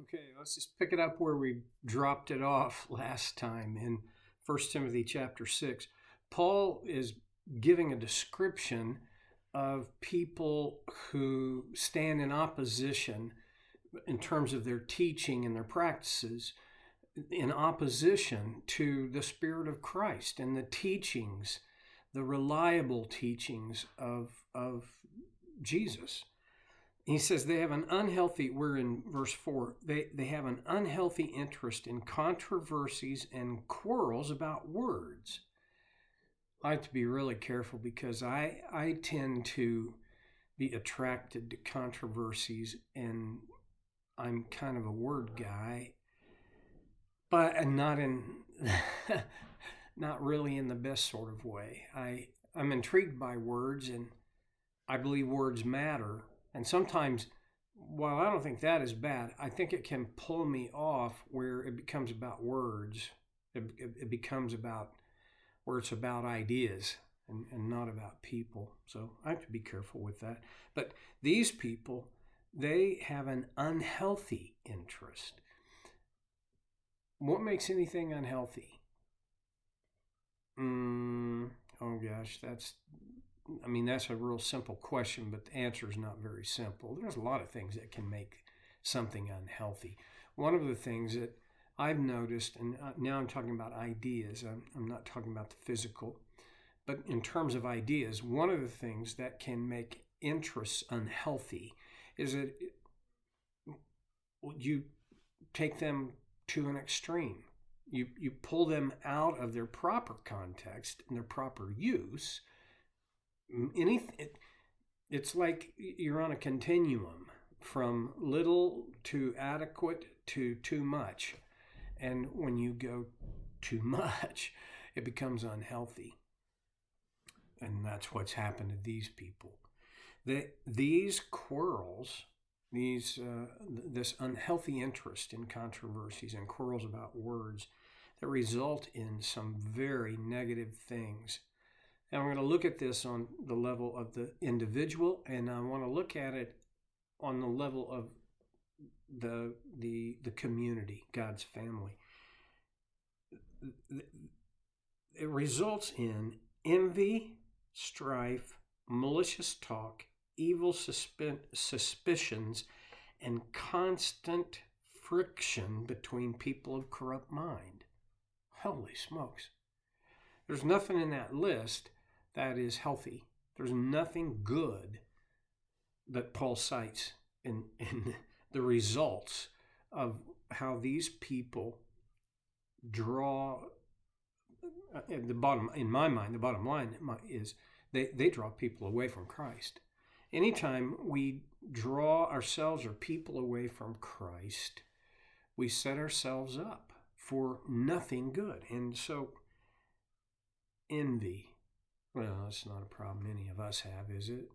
Okay, let's just pick it up where we dropped it off last time in 1 Timothy chapter 6. Paul is giving a description of people who stand in opposition in terms of their teaching and their practices, in opposition to the Spirit of Christ and the teachings, the reliable teachings of Jesus. He says they have an unhealthy, we're in verse 4, they have an unhealthy interest in controversies and quarrels about words. I have to be really careful because I tend to be attracted to controversies, and I'm kind of a word guy, but not in, not really in the best sort of way. I'm intrigued by words, and I believe words matter. And sometimes, while I don't think that is bad, I think it can pull me off where it becomes about words. It becomes about where it's about ideas and not about people. So I have to be careful with that. But these people, they have an unhealthy interest. What makes anything unhealthy? Oh gosh, that's a real simple question, but the answer is not very simple. There's a lot of things that can make something unhealthy. One of the things that I've noticed, and now I'm talking about ideas, I'm not talking about the physical, but in terms of ideas, one of the things that can make interests unhealthy is that you take them to an extreme. You pull them out of their proper context and their proper use. It's like you're on a continuum from little to adequate to too much. And when you go too much, it becomes unhealthy. And that's what's happened to these people. These quarrels, this unhealthy interest in controversies and quarrels about words that result in some very negative things. And we're going to look at this on the level of the individual, and I want to look at it on the level of the community, God's family. It results in envy, strife, malicious talk, evil suspicions, and constant friction between people of corrupt mind. Holy smokes. There's nothing in that list that is healthy. There's nothing good that Paul cites in the results of how these people draw, in my mind, the bottom line is they draw people away from Christ. Anytime we draw ourselves or people away from Christ, we set ourselves up for nothing good. And so envy, well, that's not a problem any of us have, is it?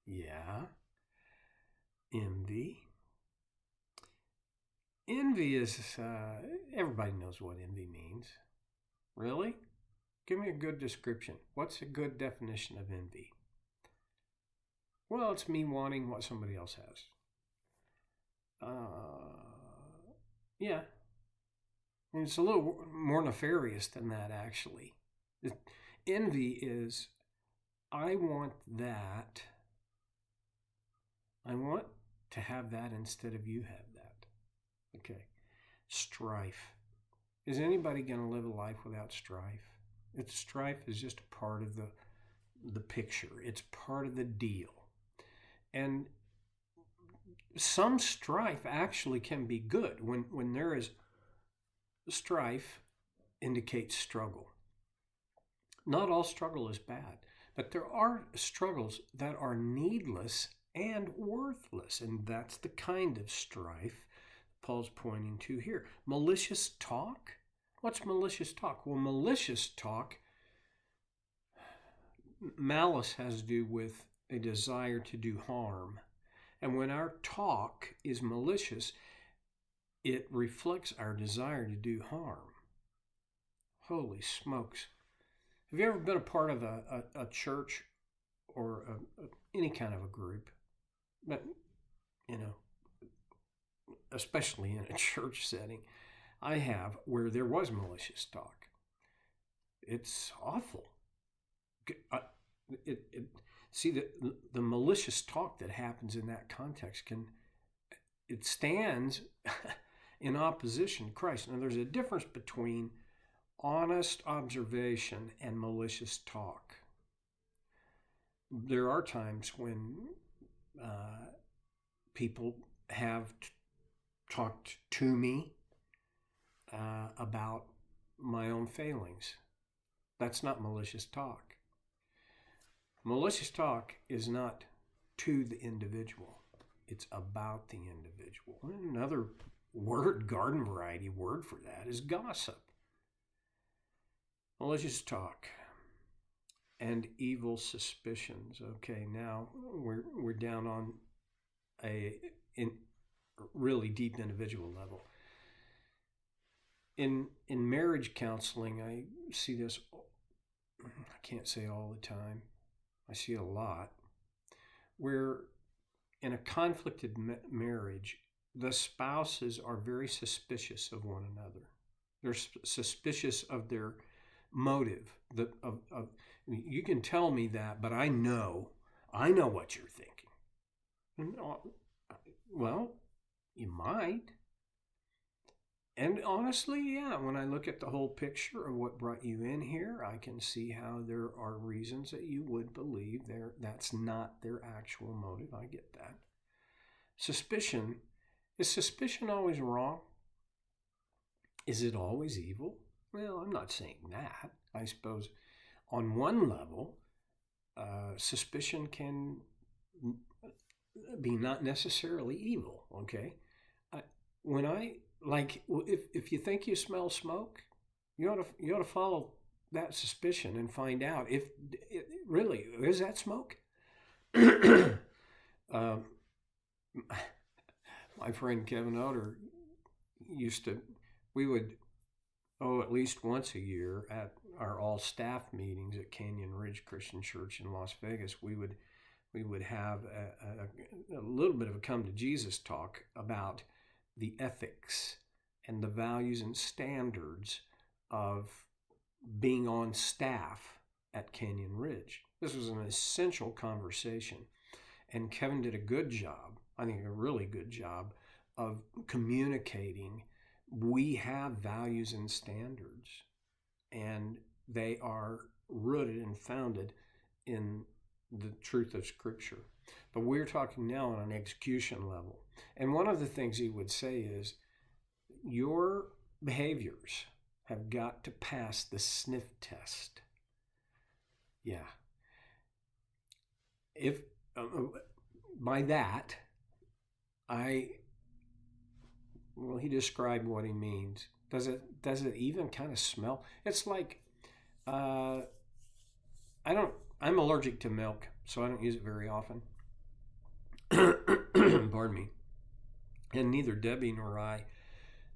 Yeah. Envy. Envy is, everybody knows what envy means. Really? Give me a good description. What's a good definition of envy? Well, it's me wanting what somebody else has. Yeah. And it's a little more nefarious than that, actually. Envy is, I want that. I want to have that instead of you have that. Okay. Strife. Is anybody going to live a life without strife? Strife is just a part of the picture. It's part of the deal. And some strife actually can be good. When there is strife, indicates struggle. Not all struggle is bad, but there are struggles that are needless and worthless, and that's the kind of strife Paul's pointing to here. Malicious talk? What's malicious talk? Well, malicious talk, malice has to do with a desire to do harm. And when our talk is malicious, it reflects our desire to do harm. Holy smokes. Have you ever been a part of a church or any kind of a group? But, especially in a church setting, I have where there was malicious talk. It's awful. Uh, See, the malicious talk that happens in that context it stands in opposition to Christ. Now, there's a difference between honest observation and malicious talk. There are times when people have talked to me about my own failings. That's not malicious talk. Malicious talk is not to the individual. It's about the individual. Another word, garden variety word for that is gossip. Malicious talk and evil suspicions. Okay, now we're down on a really deep individual level. In marriage counseling, I see this, I can't say all the time, I see it a lot, where in a conflicted marriage, the spouses are very suspicious of one another. They're suspicious of their motive. You can tell me that, but I know what you're thinking. Well, you might. And honestly, yeah, when I look at the whole picture of what brought you in here, I can see how there are reasons that you would believe that's not their actual motive. I get that. Suspicion. Is suspicion always wrong? Is it always evil? Well, I'm not saying that. I suppose on one level, suspicion can be not necessarily evil, okay? If you think you smell smoke, you ought to follow that suspicion and find out if it really is that smoke. My friend Kevin Oder we would at least once a year at our all staff meetings at Canyon Ridge Christian Church in Las Vegas, we would have a little bit of a come to Jesus talk about the ethics and the values and standards of being on staff at Canyon Ridge. This was an essential conversation, and Kevin did a good job, I think a really good job, of communicating we have values and standards, and they are rooted and founded in the truth of Scripture. But we're talking now on an execution level. And one of the things he would say is, your behaviors have got to pass the sniff test. Yeah. If by that, he described what he means. Does it even kind of smell? It's like, I'm allergic to milk, so I don't use it very often. Pardon me. And neither Debbie nor I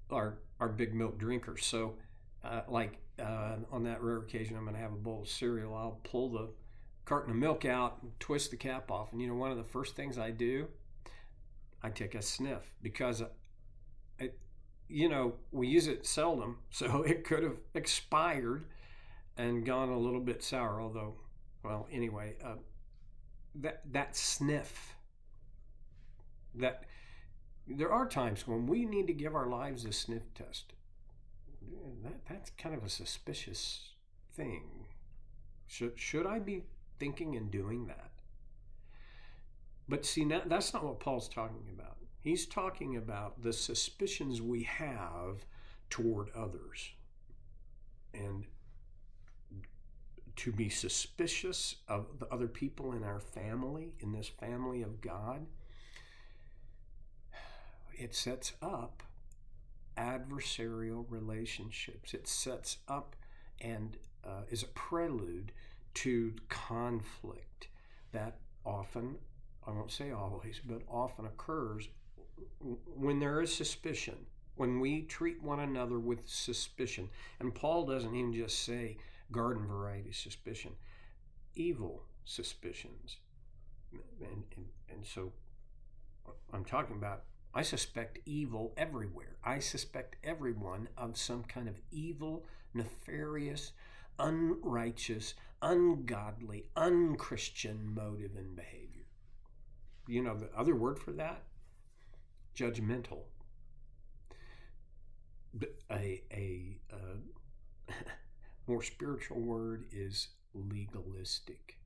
are big milk drinkers. So, on that rare occasion I'm going to have a bowl of cereal, I'll pull the carton of milk out and twist the cap off. And one of the first things I do, I take a sniff, because we use it seldom, so it could have expired and gone a little bit sour. Although, well, anyway, that sniff, that there are times when we need to give our lives a sniff test. That's kind of a suspicious thing. Should I be thinking and doing that? But see, now that's not what Paul's talking about. He's talking about the suspicions we have toward others. And to be suspicious of the other people in our family, in this family of God, it sets up adversarial relationships. It sets up and is a prelude to conflict that often, I won't say always, but often occurs when there is suspicion, when we treat one another with suspicion. And Paul doesn't even just say garden variety suspicion, evil suspicions. And so I'm talking about I suspect evil everywhere. I suspect everyone of some kind of evil, nefarious, unrighteous, ungodly, unchristian motive and behavior. You know the other word for that? Judgmental. A more spiritual word is legalistic.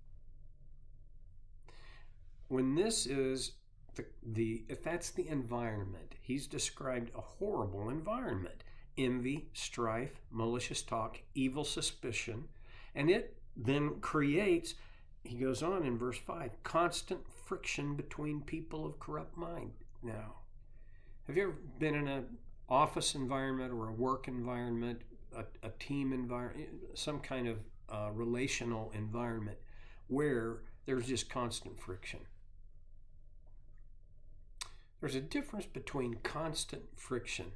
When this is if that's the environment, he's described a horrible environment: envy, strife, malicious talk, evil suspicion, and it then creates, he goes on in verse 5, constant friction between people of corrupt mind. Now, have you ever been in an office environment or a work environment, a team environment, some kind of relational environment where there's just constant friction? There's a difference between constant friction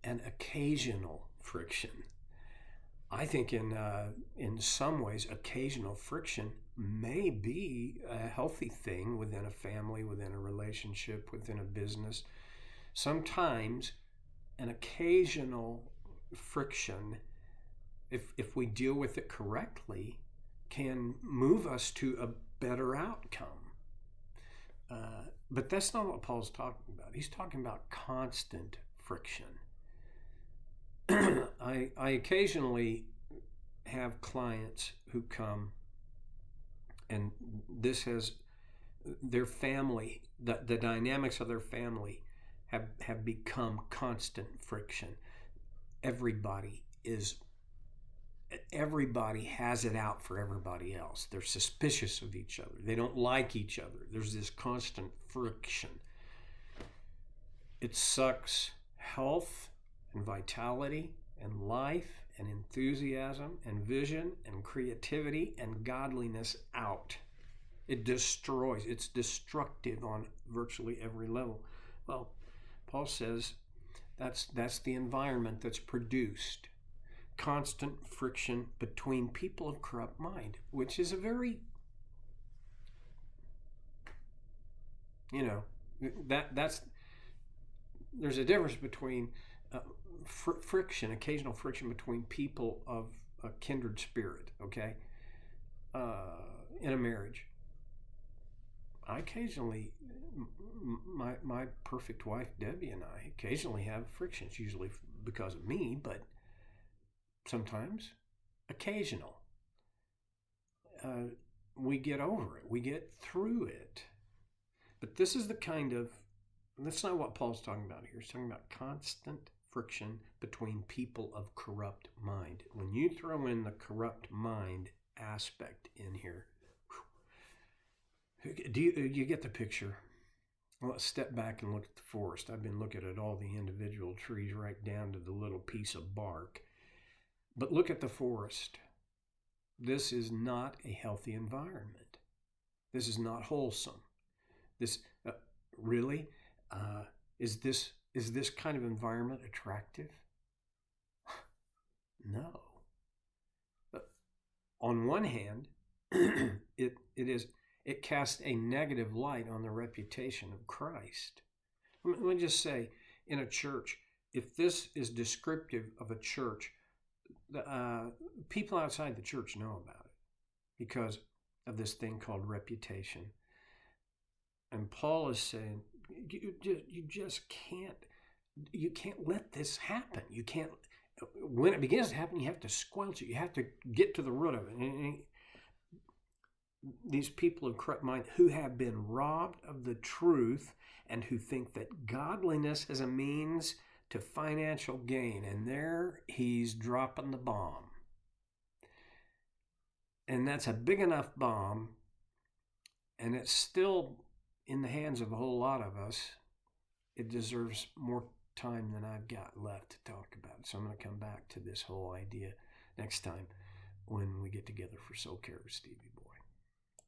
and occasional friction. I think in some ways, occasional friction may be a healthy thing within a family, within a relationship, within a business. Sometimes an occasional friction, if we deal with it correctly, can move us to a better outcome. But that's not what Paul's talking about. He's talking about constant friction. I occasionally have clients who come, and this has their family, the dynamics of their family have become constant friction. Everybody has it out for everybody else. They're suspicious of each other. They don't like each other. There's this constant friction. It sucks health and vitality and life and enthusiasm and vision and creativity and godliness out. It destroys. It's destructive on virtually every level. Well, Paul says that's the environment that's produced constant friction between people of corrupt mind, which is a very, there's a difference between friction, occasional friction between people of a kindred spirit, okay, in a marriage. I occasionally, my perfect wife, Debbie, and I occasionally have frictions, usually because of me, but sometimes occasional. We get over it. We get through it. But this is that's not what Paul's talking about here. He's talking about constant friction between people of corrupt mind. When you throw in the corrupt mind aspect in here, do you get the picture? Well, let's step back and look at the forest. I've been looking at all the individual trees right down to the little piece of bark. But look at the forest. This is not a healthy environment. This is not wholesome. This really is this kind of environment attractive? No. But on one hand, it casts a negative light on the reputation of Christ. Let me just say, in a church, if this is descriptive of a church, people outside the church know about it because of this thing called reputation. And Paul is saying, you just can't let this happen. You can't, when it begins to happen, you have to squelch it. You have to get to the root of it. And these people of corrupt mind who have been robbed of the truth and who think that godliness is a means to financial gain, and there he's dropping the bomb. And that's a big enough bomb, and it's still in the hands of a whole lot of us. It deserves more time than I've got left to talk about. So I'm going to come back to this whole idea next time when we get together for Soul Care with Stevie.